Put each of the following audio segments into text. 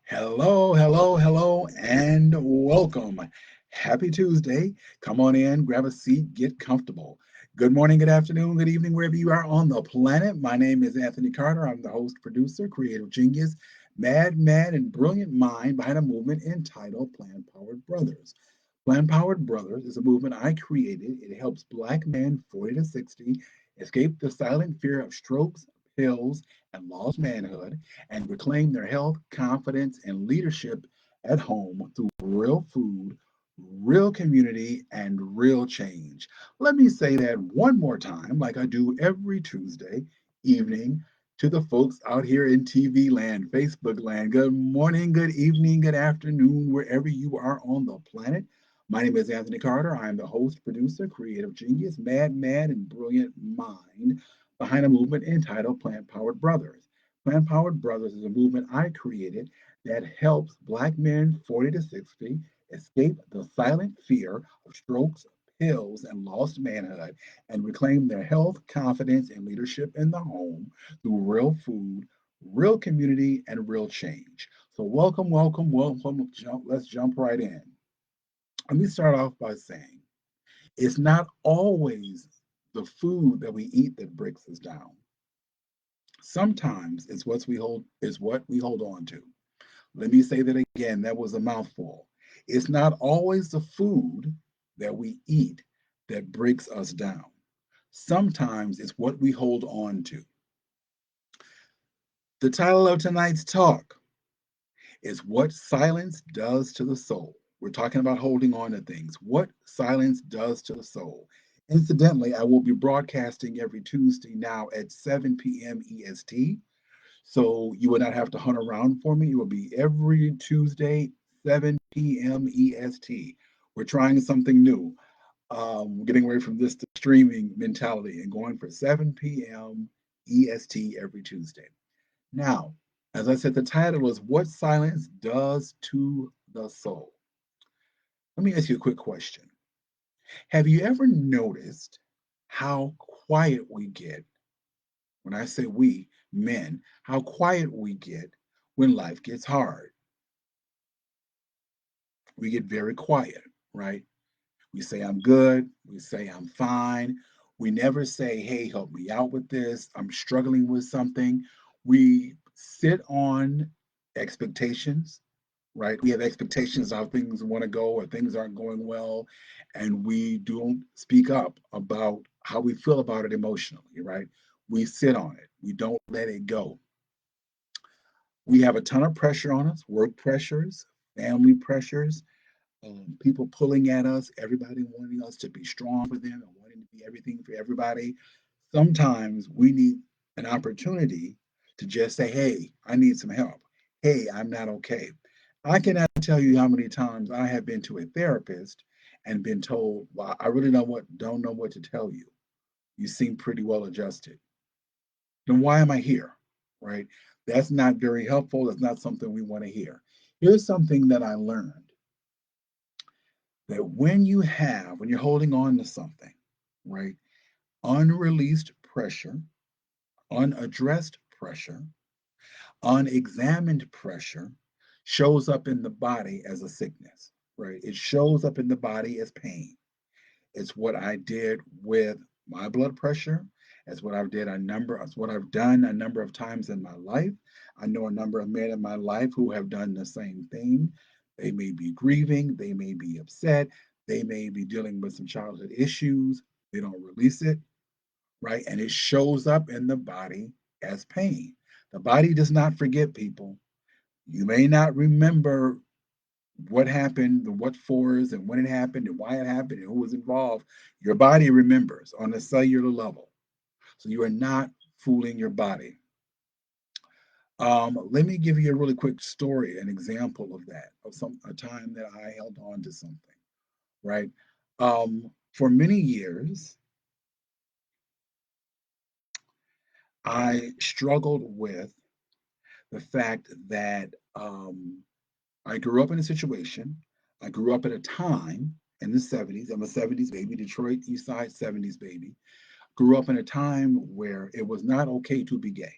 Hello, hello, hello, and welcome. Happy Tuesday. Come on in, grab a seat, get comfortable. Good morning, good afternoon, good evening, wherever you are on the planet. My name is Anthony Carter. I'm the host, producer, creative genius, mad, and brilliant mind behind a movement entitled Plan Powered Brothers. Plan Powered Brothers is a movement I created. It helps Black men 40 to 60 escape the silent fear of strokes, pills, and lost manhood and reclaim their health, confidence, and leadership at home through real food, real community, and real change. Let me say that one more time, like I do every Tuesday evening to the folks out here in TV land, Facebook land. Good morning, good evening, good afternoon, wherever you are on the planet. My name is Anthony Carter. I am the host, producer, creative genius, mad, and brilliant mind behind a movement entitled Plant Powered Brothers. Plant Powered Brothers is a movement I created that helps Black men 40 to 60 escape the silent fear of strokes, pills, and lost manhood and reclaim their health, confidence, and leadership in the home through real food, real community, and real change. So, welcome. Let's jump right in. Let me start off by saying it's not always the food that we eat that breaks us down. Sometimes it's what we hold on to. Let me say that again. That was a mouthful. It's not always the food that we eat that breaks us down. Sometimes it's what we hold on to. The title of tonight's talk is What Silence Does to the Soul. We're talking about holding on to things. What silence does to the soul. Incidentally, I will be broadcasting every Tuesday now at 7 p.m. EST. So you would not have to hunt around for me. It will be every Tuesday, 7 p.m. EST. We're trying something new. We're getting away from this streaming mentality and going for 7 p.m. EST every Tuesday. Now, as I said, the title is What Silence Does to the Soul. Let me ask you a quick question. Have you ever noticed how quiet we get? When I say we, men, how quiet we get when life gets hard. We get very quiet, right? We say, I'm good. We say, I'm fine. We never say, hey, help me out with this. I'm struggling with something. We sit on expectations, right? We have expectations of how things want to go or things aren't going well. And we don't speak up about how we feel about it emotionally, right? We sit on it. We don't let it go. We have a ton of pressure on us, work pressures, family pressures, people pulling at us, everybody wanting us to be strong for them and wanting to be everything for everybody. Sometimes we need an opportunity to just say, hey, I need some help. Hey, I'm not okay. I cannot tell you how many times I have been to a therapist and been told, well, I really don't know what to tell you. You seem pretty well adjusted. Then why am I here? Right? That's not very helpful. That's not something we want to hear. Here's something that I learned that when you're holding on to something, right, unreleased pressure, unaddressed pressure, unexamined pressure shows up in the body as a sickness, right? It shows up in the body as pain. It's what I did with my blood pressure. It's what I've done a number of times in my life. I know a number of men in my life who have done the same thing. They may be grieving, they may be upset, they may be dealing with some childhood issues. They don't release it, right? And it shows up in the body as pain. The body does not forget, people. You may not remember what happened, the what fors, and when it happened, and why it happened, and who was involved. Your body remembers on a cellular level. So you are not fooling your body. Let me give you a really quick story, an example of that, of a time that I held on to something, right? For many years, I struggled with the fact that I grew up in a situation, I grew up at a time in the 70s. I'm a 70s baby, Detroit East Side 70s baby. Grew up in a time where it was not okay to be gay.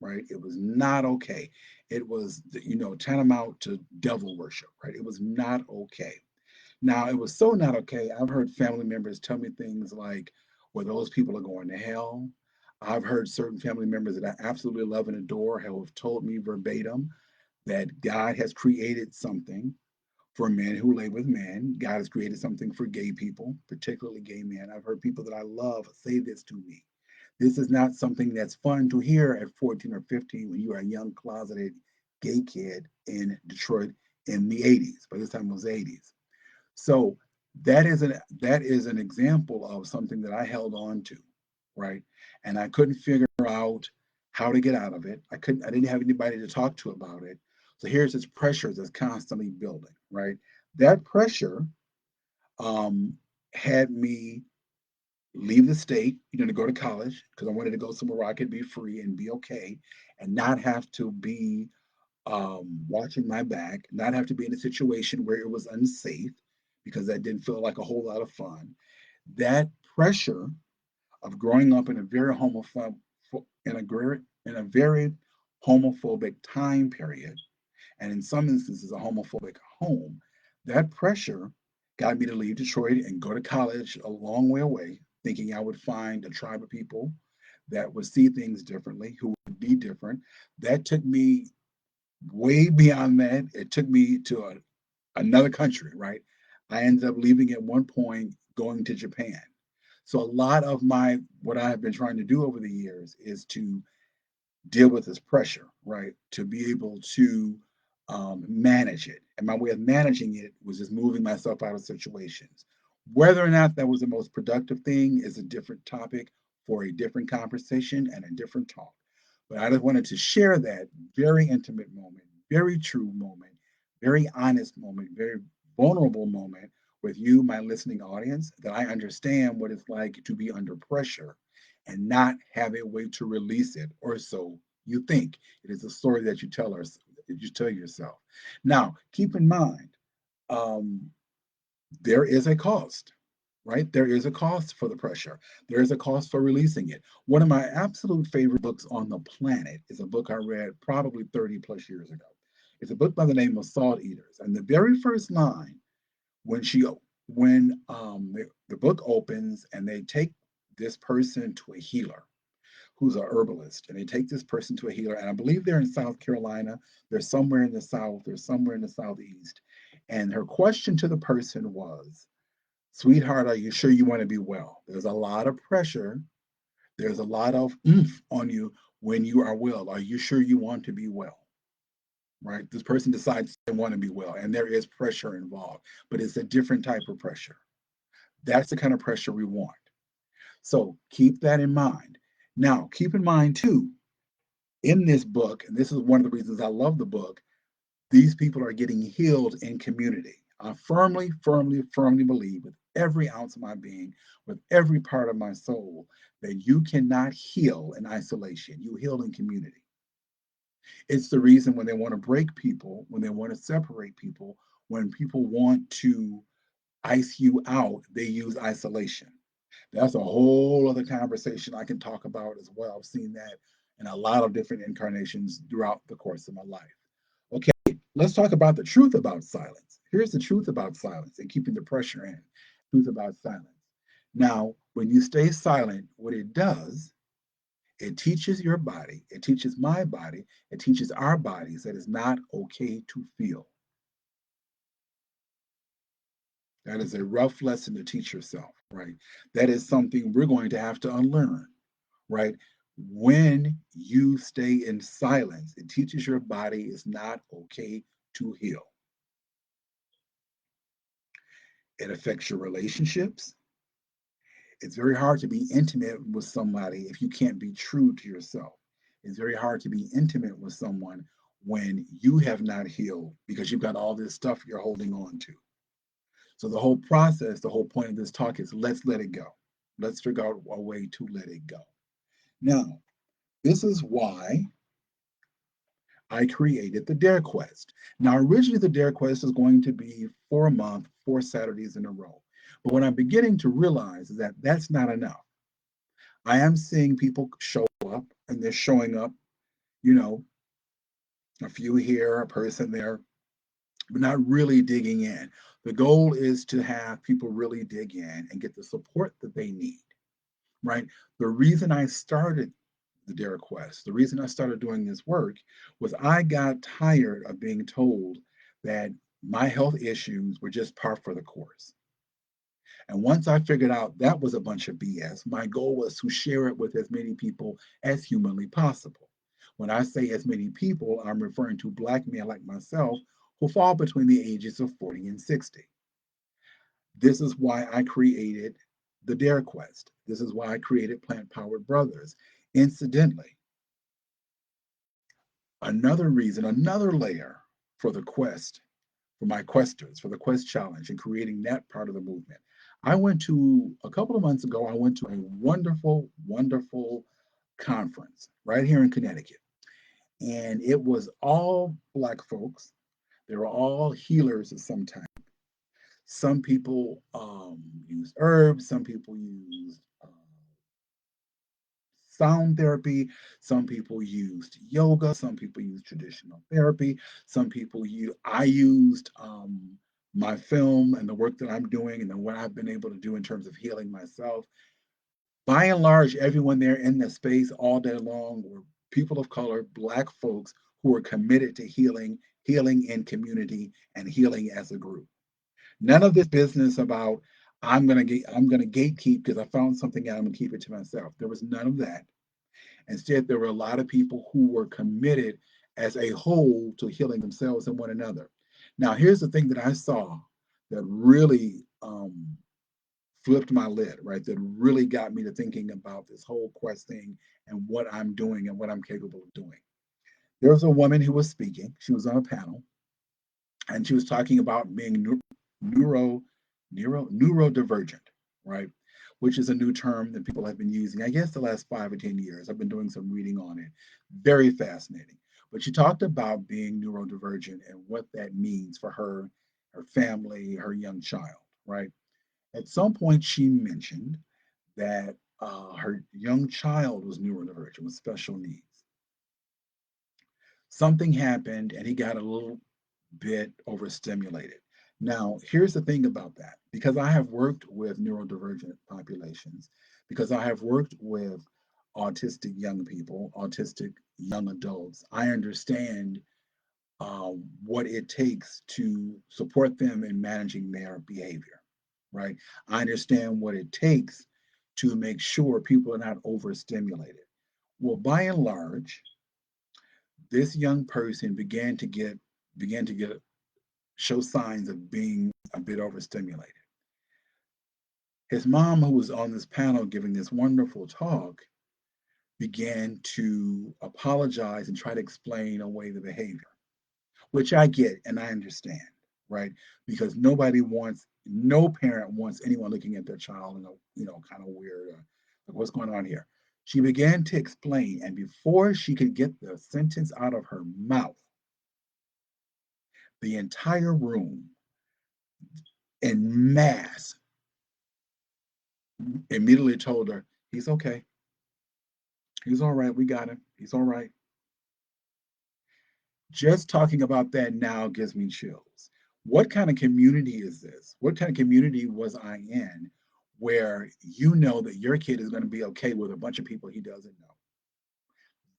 right? It was not okay. It was, tantamount to devil worship, right? It was not okay. Now, it was so not okay. I've heard family members tell me things like, well, those people are going to hell. I've heard certain family members that I absolutely love and adore have told me verbatim that God has created something for men who lay with men. God has created something for gay people, particularly gay men. I've heard people that I love say this to me. This is not something that's fun to hear at 14 or 15 when you are a young closeted gay kid in Detroit in the 80s. By this time it was the 80s. So that is an example of something that I held on to, right? And I couldn't figure out how to get out of it. I didn't have anybody to talk to about it. So here's this pressure that's constantly building, right? That pressure um, had me leave the state, to go to college because I wanted to go somewhere where I could be free and be okay and not have to be watching my back, not have to be in a situation where it was unsafe because that didn't feel like a whole lot of fun. That pressure of growing up in a very homophobic in a very homophobic time period, and in some instances a homophobic home, that pressure got me to leave Detroit and go to college a long way away, thinking I would find a tribe of people that would see things differently, who would be different. That took me way beyond that. It took me to another country, right? I ended up leaving at one point, going to Japan. So a lot of what I have been trying to do over the years is to deal with this pressure, right? To be able to manage it. And my way of managing it was just moving myself out of situations. Whether or not that was the most productive thing is a different topic for a different conversation and a different talk. But I just wanted to share that very intimate moment, very true moment, very honest moment, very vulnerable moment with you, my listening audience, that I understand what it's like to be under pressure and not have a way to release it, or so you think. It is a story that you tell yourself. Now, keep in mind, um, there is a cost, right? There is a cost for the pressure. There is a cost for releasing it. One of my absolute favorite books on the planet is a book I read probably 30 plus years ago. It's a book by the name of Salt Eaters, and the very first line when she when the book opens and they take this person to a healer who's a herbalist, and they take this person to a healer, and I believe they're in South Carolina, they're somewhere in the South, they're somewhere in the Southeast, and her question to the person was, sweetheart, are you sure you want to be well? There's a lot of pressure, there's a lot of oomph on you when you are well. Are you sure you want to be well? Right? This person decides they want to be well, and there is pressure involved, but it's a different type of pressure. That's the kind of pressure we want. So keep that in mind. Now, keep in mind too, in this book, and this is one of the reasons I love the book, these people are getting healed in community. I firmly, firmly, firmly believe with every ounce of my being, with every part of my soul, that you cannot heal in isolation. You heal in community. It's the reason when they want to break people, when they want to separate people, when people want to ice you out, they use isolation. That's a whole other conversation I can talk about as well. I've seen that in a lot of different incarnations throughout the course of my life. Okay, let's talk about the truth about silence. Here's the truth about silence and keeping the pressure in. Truth about silence. Now, when you stay silent, what it does, it teaches your body, it teaches my body, it teaches our bodies that it's not okay to feel. That is a rough lesson to teach yourself, right? That is something we're going to have to unlearn, right? When you stay in silence, it teaches your body it's not okay to heal. It affects your relationships. It's very hard to be intimate with somebody if you can't be true to yourself. It's very hard to be intimate with someone when you have not healed because you've got all this stuff you're holding on to. So the whole process, the whole point of this talk is let's let it go. Let's figure out a way to let it go. Now, this is why I created the Dare Quest. Now, originally, the Dare Quest is going to be for a month, 4 Saturdays in a row. But what I'm beginning to realize is that that's not enough. I am seeing people show up, and they're showing up you know, a few here, a person there, but not really digging in. The goal is to have people really dig in and get the support that they need, right? The reason I started the Dare Quest, the reason I started doing this work was I got tired of being told that my health issues were just par for the course. And once I figured out that was a bunch of BS, my goal was to share it with as many people as humanly possible. When I say as many people, I'm referring to Black men like myself who fall between the ages of 40 and 60. This is why I created the Dare Quest. This is why I created Plant Powered Brothers. Incidentally, another reason, another layer for the quest, for my questers, for the quest challenge and creating that part of the movement. I went to a couple of months ago, I went to a wonderful, wonderful conference right here in Connecticut. And it was all Black folks. They were all healers of some type. Some people used herbs, some people used sound therapy. Some people used yoga. Some people used traditional therapy. Some people use, I used my film and the work that I'm doing and then what I've been able to do in terms of healing myself. By and large, everyone there in the space all day long were people of color, Black folks who were committed to healing, healing in community, and healing as a group. None of this business about I'm gonna gatekeep because I found something out, I'm gonna keep it to myself. There was none of that. Instead, there were a lot of people who were committed as a whole to healing themselves and one another. Now, here's the thing that I saw that really flipped my lid, right? That really got me to thinking about this whole quest thing and what I'm doing and what I'm capable of doing. There was a woman who was speaking. She was on a panel, and she was talking about being neuro, neurodivergent, right? Which is a new term that people have been using, I guess, the last 5 or 10 years. I've been doing some reading on it. Very fascinating. But she talked about being neurodivergent and what that means for her, her family, her young child, right? At some point, she mentioned that her young child was neurodivergent with special needs. Something happened and he got a little bit overstimulated. Now, here's the thing about that. Because I have worked with neurodivergent populations, because I have worked with autistic young people, autistic young adults, I understand what it takes to support them in managing their behavior, right? I understand what it takes to make sure people are not overstimulated. Well, by and large, this young person began to get show signs of being a bit overstimulated. His mom, who was on this panel giving this wonderful talk, began to apologize and try to explain away the behavior, which I get and I understand, right? Because no parent wants anyone looking at their child in a, kind of weird, like what's going on here. She began to explain, and before she could get the sentence out of her mouth, the entire room en masse immediately told her, he's okay. He's all right. We got him. He's all right. Just talking about that now gives me chills. What kind of community is this? What kind of community was I in where you know that your kid is going to be okay with a bunch of people he doesn't know?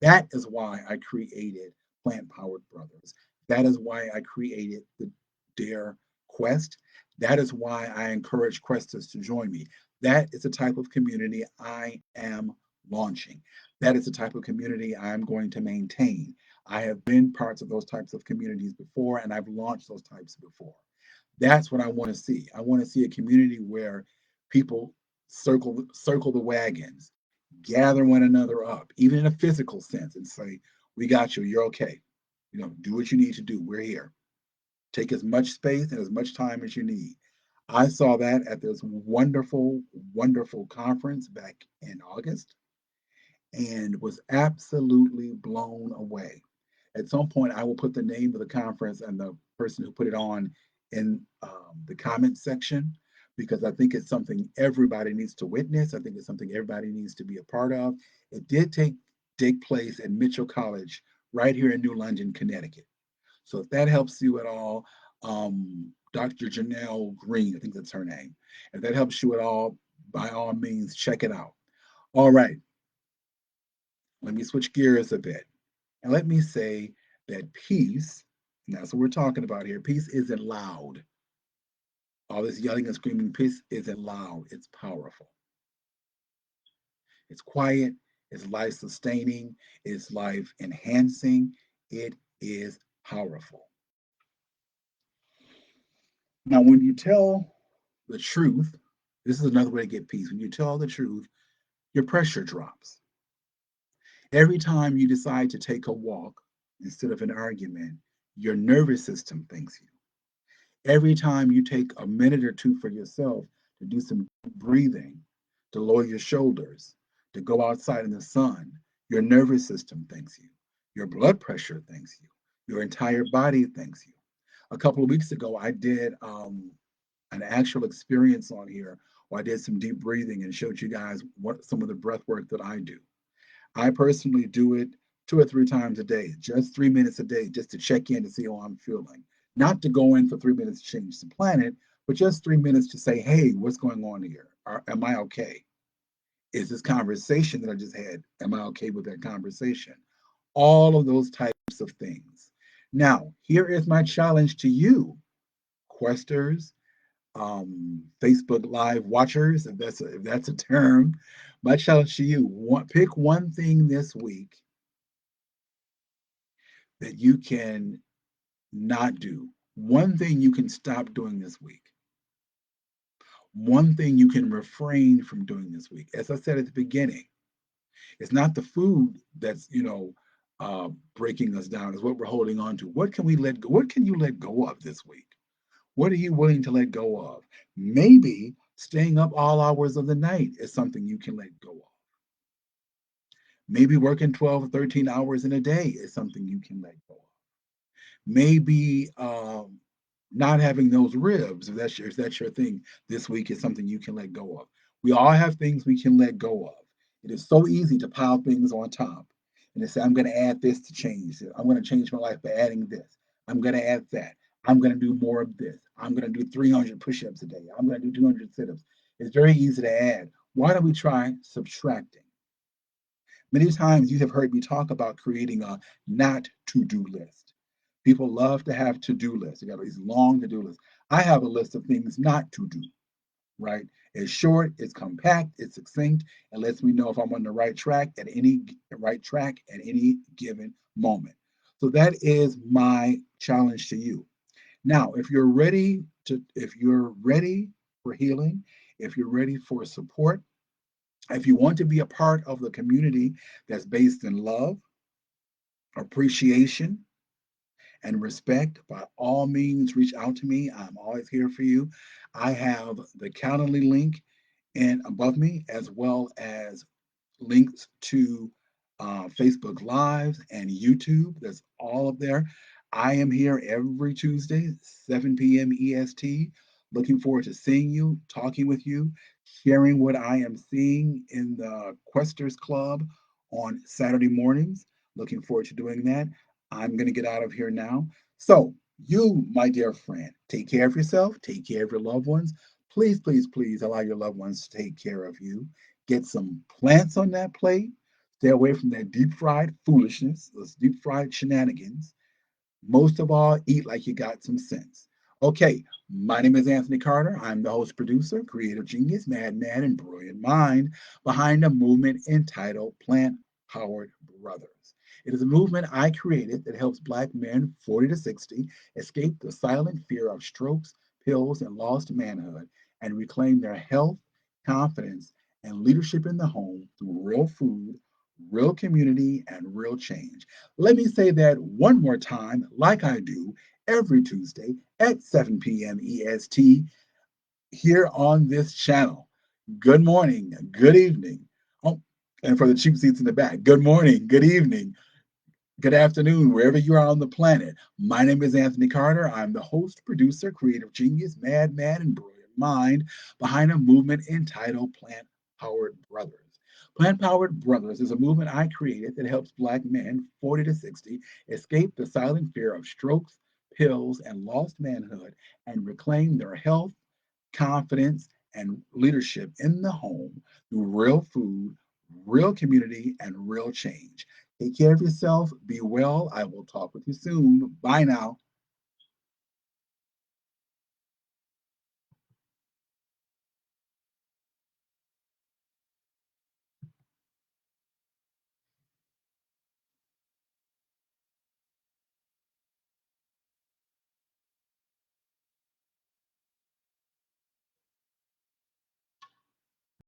That is why I created Plant Powered Brothers. That is why I created the Dare Quest. That is why I encourage Questers to join me. That is the type of community I am launching. That is the type of community I'm going to maintain. I have been parts of those types of communities before, and I've launched those types before. That's what I want to see. I want to see a community where people circle the wagons, gather one another up, even in a physical sense, and say, "We got you. You're okay. Do what you need to do. We're here. Take as much space and as much time as you need." I saw that at this wonderful, wonderful conference back in August and was absolutely blown away. At some point, I will put the name of the conference and the person who put it on in the comment section because I think it's something everybody needs to witness. I think it's something everybody needs to be a part of. It take place at Mitchell College right here in New London, Connecticut. So if that helps you at all, Dr. Janelle Green, I think that's her name. If that helps you at all, by all means, check it out. All right, let me switch gears a bit. And let me say that peace, and that's what we're talking about here, peace isn't loud. All this yelling and screaming, peace isn't loud, it's powerful. It's quiet, it's life sustaining, it's life enhancing, it is powerful. Now, when you tell the truth, this is another way to get peace. When you tell the truth, your pressure drops. Every time you decide to take a walk instead of an argument, your nervous system thanks you. Every time you take a minute or two for yourself to do some breathing, to lower your shoulders, to go outside in the sun, your nervous system thanks you. Your blood pressure thanks you. Your entire body thanks you. A couple of weeks ago, I did an actual experience on here where I did some deep breathing and showed you guys what some of the breath work that I do. I personally do it 2 or 3 times a day, just 3 minutes a day, just to check in to see how I'm feeling. Not to go in for 3 minutes to change the planet, but just 3 minutes to say, hey, what's going on here? Am I okay? Is this conversation that I just had, am I okay with that conversation? All of those types of things. Now, here is my challenge to you, questers, Facebook Live watchers, if that's a term. My challenge to you: pick one thing this week that you can not do. One thing you can stop doing this week. One thing you can refrain from doing this week. As I said at the beginning, it's not the food that's breaking us down. Is what we're holding on to. What can we let go? What can you let go of this week? What are you willing to let go of? Maybe staying up all hours of the night is something you can let go of. Maybe working 12 or 13 hours in a day is something you can let go of. Maybe not having those ribs, if that's your thing this week, is something you can let go of. We all have things we can let go of. It is so easy to pile things on top and to say, I'm going to add this to change it. I'm going to change my life by adding this. I'm going to add that. I'm going to do more of this. I'm going to do 300 push ups a day. I'm going to do 200 sit ups. It's very easy to add. Why don't we try subtracting? Many times you have heard me talk about creating a not to do list. People love to have to do lists. You got these long to do lists. I have a list of things not to do, right? It's short, it's compact, it's succinct, and lets me know if I'm on the right track at any given moment. So that is my challenge to you. Now, if you're ready for healing, if you're ready for support, if you want to be a part of the community that's based in love, appreciation, and respect, by all means, reach out to me. I'm always here for you. I have the Calendly link and above me, as well as links to Facebook Lives and YouTube. That's all up there. I am here every Tuesday, 7 p.m. EST. Looking forward to seeing you, talking with you, sharing what I am seeing in the Questers Club on Saturday mornings. Looking forward to doing that. I'm going to get out of here now. So, you, my dear friend, take care of yourself, take care of your loved ones. Please, please, please allow your loved ones to take care of you. Get some plants on that plate. Stay away from that deep fried foolishness, those deep fried shenanigans. Most of all, eat like you got some sense. Okay, my name is Anthony Carter. I'm the host, producer, creative genius, madman, and brilliant mind behind a movement entitled Plant Powered Brothers. It is a movement I created that helps Black men 40 to 60 escape the silent fear of strokes, pills, and lost manhood and reclaim their health, confidence, and leadership in the home through real food, real community, and real change. Let me say that one more time, like I do every Tuesday at 7 p.m. EST here on this channel. Good morning, good evening. Oh, and for the cheap seats in the back, good morning, good evening, good afternoon, wherever you are on the planet. My name is Anthony Carter. I'm the host, producer, creative genius, madman, and brilliant mind behind a movement entitled Plant Powered Brothers. Plant Powered Brothers is a movement I created that helps Black men 40 to 60 escape the silent fear of strokes, pills, and lost manhood and reclaim their health, confidence, and leadership in the home through real food, real community, and real change. Take care of yourself. Be well. I will talk with you soon. Bye now.